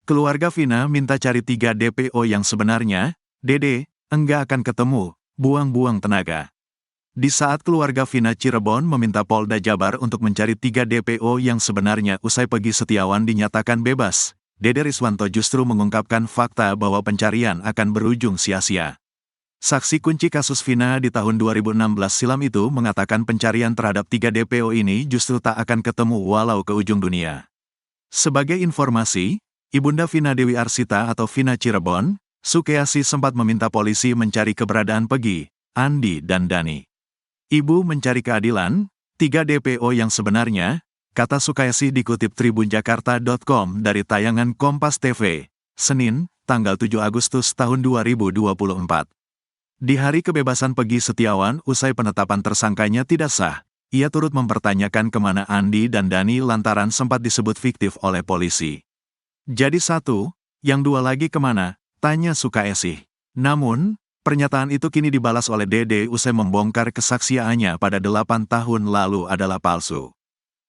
Keluarga Vina minta cari 3 DPO yang sebenarnya, Dede, enggak akan ketemu, buang-buang tenaga. Di saat keluarga Vina Cirebon meminta Polda Jabar untuk mencari 3 DPO yang sebenarnya usai Peggy Setiawan dinyatakan bebas, Dede Riswanto justru mengungkapkan fakta bahwa pencarian akan berujung sia-sia. Saksi kunci kasus Vina di tahun 2016 silam itu mengatakan pencarian terhadap 3 DPO ini justru tak akan ketemu walau ke ujung dunia. Sebagai informasi, Ibunda Vina Dewi Arsita atau Vina Cirebon, Sukeyasi sempat meminta polisi mencari keberadaan Peggy, Andi dan Dani. Ibu mencari keadilan, 3 DPO yang sebenarnya, kata Sukeyasi dikutip tribunjakarta.com dari tayangan Kompas TV, Senin, tanggal 7 Agustus tahun 2024. Di hari kebebasan Peggy Setiawan usai penetapan tersangkanya tidak sah, ia turut mempertanyakan kemana Andi dan Dani lantaran sempat disebut fiktif oleh polisi. Jadi satu, yang dua lagi kemana? Tanya Sukeyasi. Namun, pernyataan itu kini dibalas oleh Dede usai membongkar kesaksiannya pada 8 tahun lalu adalah palsu.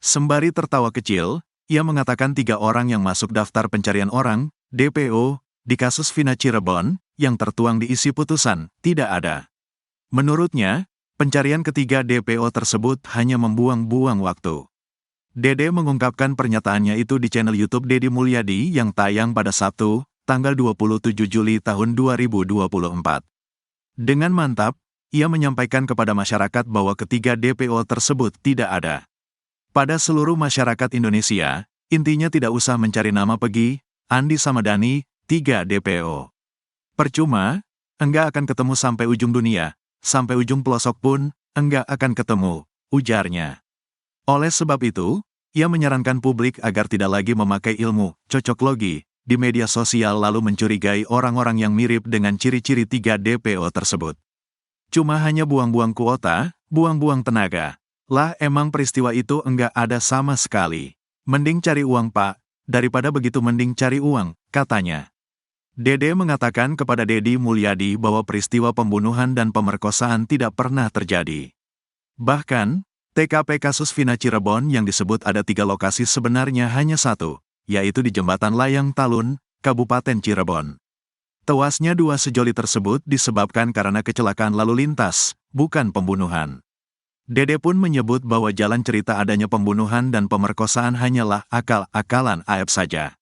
Sembari tertawa kecil, ia mengatakan 3 orang yang masuk daftar pencarian orang, DPO, di kasus Vina Cirebon, yang tertuang di isi putusan, tidak ada. Menurutnya, pencarian ketiga DPO tersebut hanya membuang-buang waktu. Dede mengungkapkan pernyataannya itu di channel YouTube Deddy Mulyadi yang tayang pada Sabtu, tanggal 27 Juli tahun 2024. Dengan mantap, ia menyampaikan kepada masyarakat bahwa ketiga DPO tersebut tidak ada. Pada seluruh masyarakat Indonesia, intinya tidak usah mencari nama Peggy, Andi sama Dani, 3 DPO. Percuma, enggak akan ketemu sampai ujung dunia, sampai ujung pelosok pun, enggak akan ketemu, ujarnya. Oleh sebab itu, ia menyarankan publik agar tidak lagi memakai ilmu cocoklogi di media sosial lalu mencurigai orang-orang yang mirip dengan ciri-ciri 3 DPO tersebut. Cuma hanya buang-buang kuota, buang-buang tenaga. Lah emang peristiwa itu enggak ada sama sekali. Mending cari uang Pak, daripada begitu mending cari uang, katanya. Dede mengatakan kepada Deddy Mulyadi bahwa peristiwa pembunuhan dan pemerkosaan tidak pernah terjadi. Bahkan, TKP kasus Vina Cirebon yang disebut ada 3 lokasi sebenarnya hanya 1, yaitu di Jembatan Layang Talun, Kabupaten Cirebon. Tewasnya 2 sejoli tersebut disebabkan karena kecelakaan lalu lintas, bukan pembunuhan. Dede pun menyebut bahwa jalan cerita adanya pembunuhan dan pemerkosaan hanyalah akal-akalan AF saja.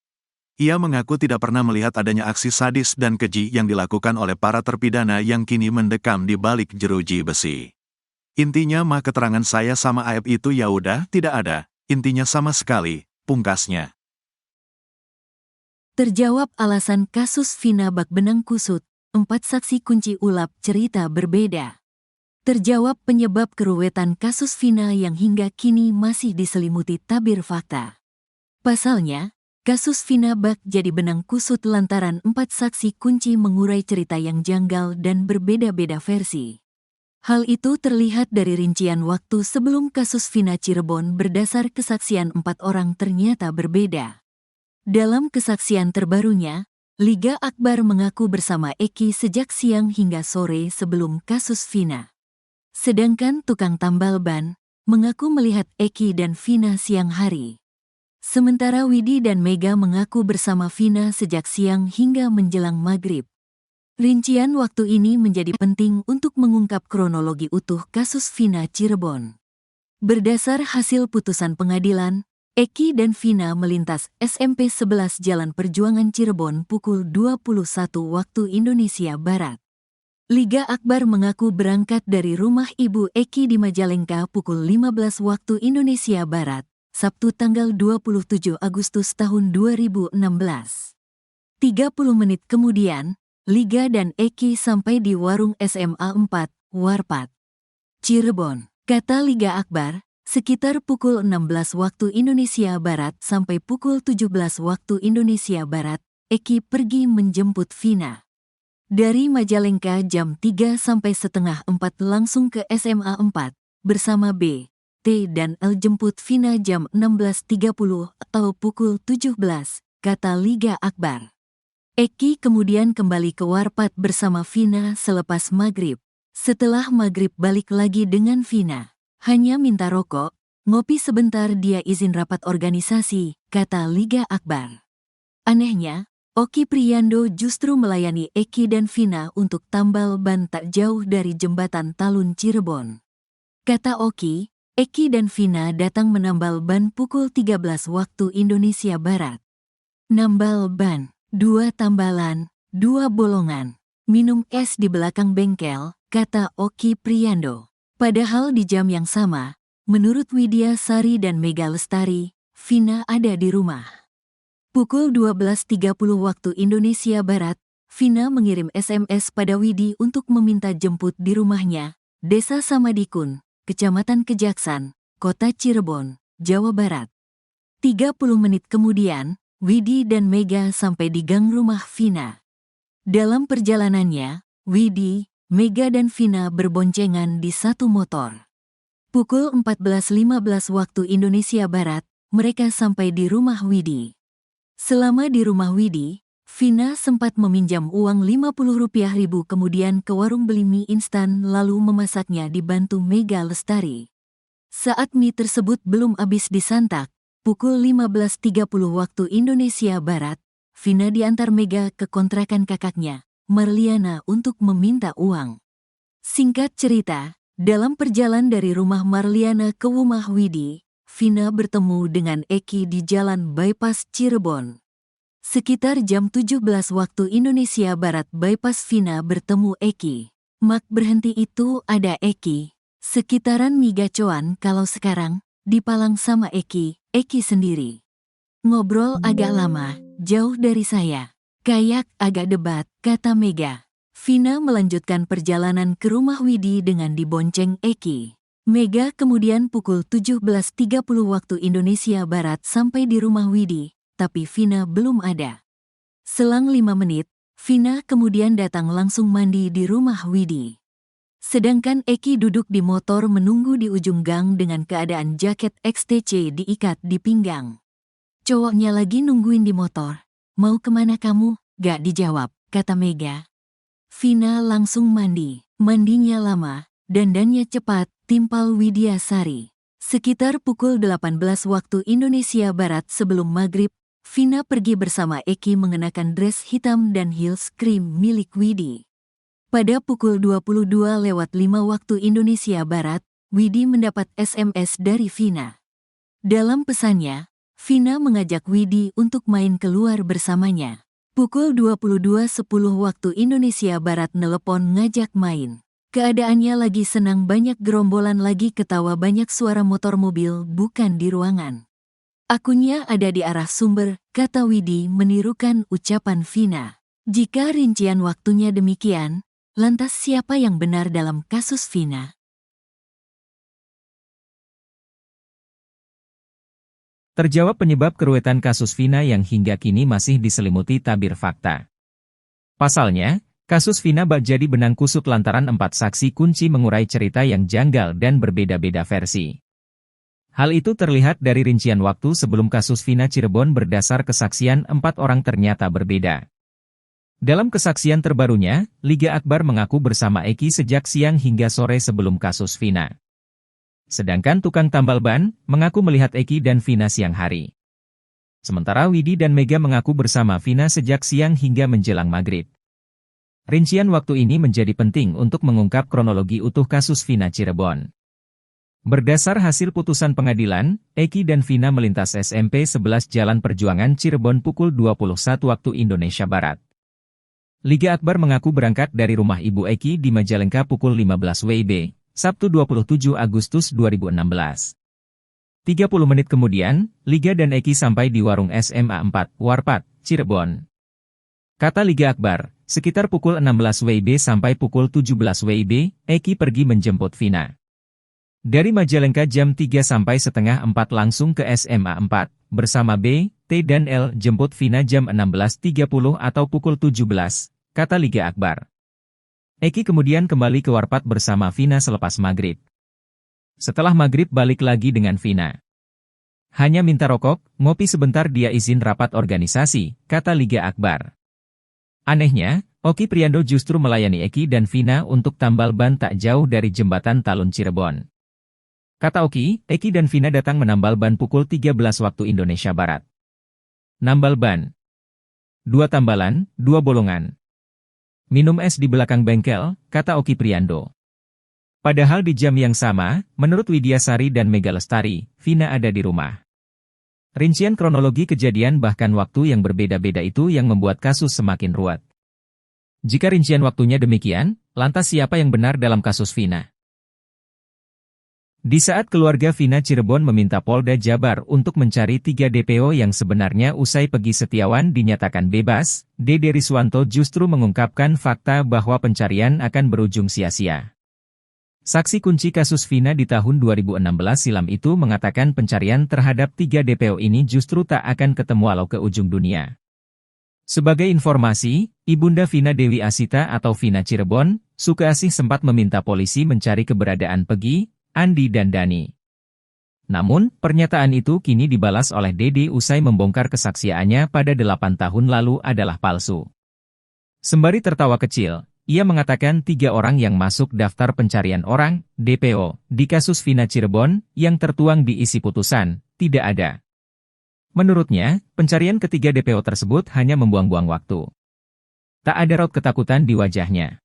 Ia mengaku tidak pernah melihat adanya aksi sadis dan keji yang dilakukan oleh para terpidana yang kini mendekam di balik jeruji besi. Intinya mah keterangan saya sama AF itu ya udah tidak ada, intinya sama sekali, pungkasnya. Terjawab alasan kasus Vina bak benang kusut, 4 saksi kunci ulap cerita berbeda. Terjawab penyebab keruwetan kasus Vina yang hingga kini masih diselimuti tabir fakta. Pasalnya, kasus Vina bak jadi benang kusut lantaran 4 saksi kunci mengurai cerita yang janggal dan berbeda-beda versi. Hal itu terlihat dari rincian waktu sebelum kasus Vina Cirebon berdasar kesaksian 4 orang ternyata berbeda. Dalam kesaksian terbarunya, Liga Akbar mengaku bersama Eki sejak siang hingga sore sebelum kasus Vina. Sedangkan tukang tambal ban mengaku melihat Eki dan Vina siang hari. Sementara Widi dan Mega mengaku bersama Vina sejak siang hingga menjelang maghrib. Rincian waktu ini menjadi penting untuk mengungkap kronologi utuh kasus Vina Cirebon. Berdasar hasil putusan pengadilan, Eki dan Vina melintas SMP 11 Jalan Perjuangan Cirebon pukul 21 waktu Indonesia Barat. Liga Akbar mengaku berangkat dari rumah ibu Eki di Majalengka pukul 15 waktu Indonesia Barat, Sabtu tanggal 27 Agustus tahun 2016. 30 menit kemudian, Liga dan Eki sampai di warung SMA 4, Warpat, Cirebon. Kata Liga Akbar, sekitar pukul 16 waktu Indonesia Barat sampai pukul 17 waktu Indonesia Barat, Eki pergi menjemput Vina. Dari Majalengka jam 3 sampai setengah 4 langsung ke SMA 4, bersama B, T dan L jemput Vina jam 16.30 atau pukul 17, kata Liga Akbar. Eki kemudian kembali ke Warpat bersama Vina selepas maghrib. Setelah maghrib balik lagi dengan Vina. Hanya minta rokok, ngopi sebentar dia izin rapat organisasi, kata Liga Akbar. Anehnya, Oki Priyando justru melayani Eki dan Vina untuk tambal ban tak jauh dari jembatan Talun Cirebon. Kata Oki, Eki dan Vina datang menambal ban pukul 13 waktu Indonesia Barat. Nambal ban, 2 tambalan, 2 bolongan, minum es di belakang bengkel, kata Oki Priyando. Padahal di jam yang sama, menurut Widya Sari dan Mega Lestari, Vina ada di rumah. Pukul 12.30 waktu Indonesia Barat, Vina mengirim SMS pada Widi untuk meminta jemput di rumahnya, Desa Samadikun, Kecamatan Kejaksan, Kota Cirebon, Jawa Barat. 30 menit kemudian, Widi dan Mega sampai di gang rumah Vina. Dalam perjalanannya, Widi, Mega dan Vina berboncengan di satu motor. Pukul 14.15 waktu Indonesia Barat, mereka sampai di rumah Widi. Selama di rumah Widi, Vina sempat meminjam uang Rp50.000 kemudian ke warung beli mie instan lalu memasaknya dibantu Mega Lestari. Saat mie tersebut belum habis disantap, pukul 15.30 waktu Indonesia Barat, Vina diantar Mega ke kontrakan kakaknya, Marliana untuk meminta uang. Singkat cerita, dalam perjalanan dari rumah Marliana ke rumah Widi, Vina bertemu dengan Eki di Jalan Bypass Cirebon. Sekitar jam 17 waktu Indonesia Barat Bypass Vina bertemu Eki. Mak berhenti itu ada Eki. Sekitaran migacoan kalau sekarang, dipalang sama Eki sendiri. Ngobrol agak lama, jauh dari saya. Kayak agak debat, kata Mega. Vina melanjutkan perjalanan ke rumah Widi dengan dibonceng Eki. Mega kemudian pukul 17.30 waktu Indonesia Barat sampai di rumah Widi, tapi Vina belum ada. Selang 5 menit, Vina kemudian datang langsung mandi di rumah Widi. Sedangkan Eki duduk di motor menunggu di ujung gang dengan keadaan jaket XTC diikat di pinggang. Cowoknya lagi nungguin di motor. Mau kemana kamu? Gak dijawab, kata Mega. Vina langsung mandi. Mandinya lama, dandannya cepat, timpal Widya Sari. Sekitar pukul 18 waktu Indonesia Barat sebelum maghrib, Vina pergi bersama Eki mengenakan dress hitam dan heels krim milik Widi. Pada pukul 22.05 waktu Indonesia Barat, Widi mendapat SMS dari Vina. Dalam pesannya, Vina mengajak Widi untuk main keluar bersamanya. Pukul 22.10 waktu Indonesia Barat nelepon ngajak main. Keadaannya lagi senang banyak gerombolan lagi ketawa banyak suara motor mobil bukan di ruangan. Akunnya ada di arah sumber, kata Widi menirukan ucapan Vina. Jika rincian waktunya demikian, lantas siapa yang benar dalam kasus Vina? Terjawab penyebab keruwetan kasus Vina yang hingga kini masih diselimuti tabir fakta. Pasalnya, kasus Vina bak jadi benang kusut lantaran 4 saksi kunci mengurai cerita yang janggal dan berbeda-beda versi. Hal itu terlihat dari rincian waktu sebelum kasus Vina Cirebon berdasar kesaksian 4 orang ternyata berbeda. Dalam kesaksian terbarunya, Liga Akbar mengaku bersama Eki sejak siang hingga sore sebelum kasus Vina. Sedangkan tukang tambal ban mengaku melihat Eki dan Vina siang hari. Sementara Widi dan Mega mengaku bersama Vina sejak siang hingga menjelang maghrib. Rincian waktu ini menjadi penting untuk mengungkap kronologi utuh kasus Vina Cirebon. Berdasar hasil putusan pengadilan, Eki dan Vina melintas SMP 11 Jalan Perjuangan Cirebon pukul 21 waktu Indonesia Barat. Liga Akbar mengaku berangkat dari rumah Ibu Eki di Majalengka pukul 15 WIB, Sabtu 27 Agustus 2016. 30 menit kemudian, Liga dan Eki sampai di warung SMA 4, Warpat, Cirebon. Kata Liga Akbar, sekitar pukul 16 WIB sampai pukul 17 WIB, Eki pergi menjemput Vina. Dari Majalengka jam 3 sampai setengah 4 langsung ke SMA 4, bersama B, T dan L jemput Vina jam 16.30 atau pukul 17, kata Liga Akbar. Eki kemudian kembali ke Warpat bersama Vina selepas maghrib. Setelah maghrib balik lagi dengan Vina. Hanya minta rokok, ngopi sebentar dia izin rapat organisasi, kata Liga Akbar. Anehnya, Oki Priyando justru melayani Eki dan Vina untuk tambal ban tak jauh dari jembatan Talun Cirebon. Kata Oki, Eki dan Vina datang menambal ban pukul 13 waktu Indonesia Barat. Nambal ban. 2 tambalan, 2 bolongan. Minum es di belakang bengkel, kata Oki Priando. Padahal di jam yang sama, menurut Widyasari dan Mega Lestari, Vina ada di rumah. Rincian kronologi kejadian bahkan waktu yang berbeda-beda itu yang membuat kasus semakin ruwet. Jika rincian waktunya demikian, lantas siapa yang benar dalam kasus Vina? Di saat keluarga Vina Cirebon meminta Polda Jabar untuk mencari 3 DPO yang sebenarnya usai Peggy Setiawan dinyatakan bebas, Dede Riswanto justru mengungkapkan fakta bahwa pencarian akan berujung sia-sia. Saksi kunci kasus Vina di tahun 2016 silam itu mengatakan pencarian terhadap 3 DPO ini justru tak akan ketemu walau ke ujung dunia. Sebagai informasi, Ibunda Vina Dewi Asita atau Vina Cirebon, Sukeasih sempat meminta polisi mencari keberadaan Peggy, Andi dan Dani. Namun, pernyataan itu kini dibalas oleh Dede usai membongkar kesaksiannya pada 8 tahun lalu adalah palsu. Sembari tertawa kecil, ia mengatakan 3 orang yang masuk daftar pencarian orang, DPO, di kasus Vina Cirebon, yang tertuang di isi putusan, tidak ada. Menurutnya, pencarian ketiga DPO tersebut hanya membuang-buang waktu. Tak ada raut ketakutan di wajahnya.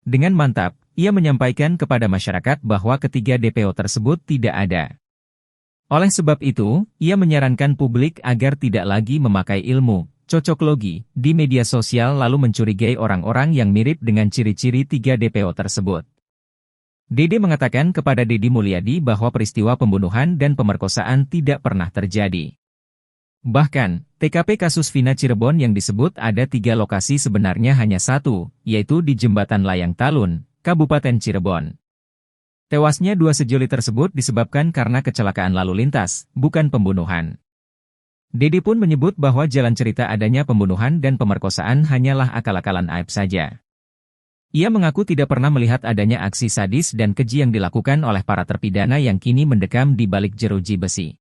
Dengan mantap, ia menyampaikan kepada masyarakat bahwa ketiga DPO tersebut tidak ada. Oleh sebab itu, ia menyarankan publik agar tidak lagi memakai ilmu cocoklogi di media sosial lalu mencurigai orang-orang yang mirip dengan ciri-ciri 3 DPO tersebut. Dede mengatakan kepada Deddy Mulyadi bahwa peristiwa pembunuhan dan pemerkosaan tidak pernah terjadi. Bahkan, TKP kasus Vina Cirebon yang disebut ada 3 lokasi sebenarnya hanya 1, yaitu di Jembatan Layang Talun, Kabupaten Cirebon. Tewasnya 2 sejoli tersebut disebabkan karena kecelakaan lalu lintas, bukan pembunuhan. Dede pun menyebut bahwa jalan cerita adanya pembunuhan dan pemerkosaan hanyalah akal-akalan aib saja. Ia mengaku tidak pernah melihat adanya aksi sadis dan keji yang dilakukan oleh para terpidana yang kini mendekam di balik jeruji besi.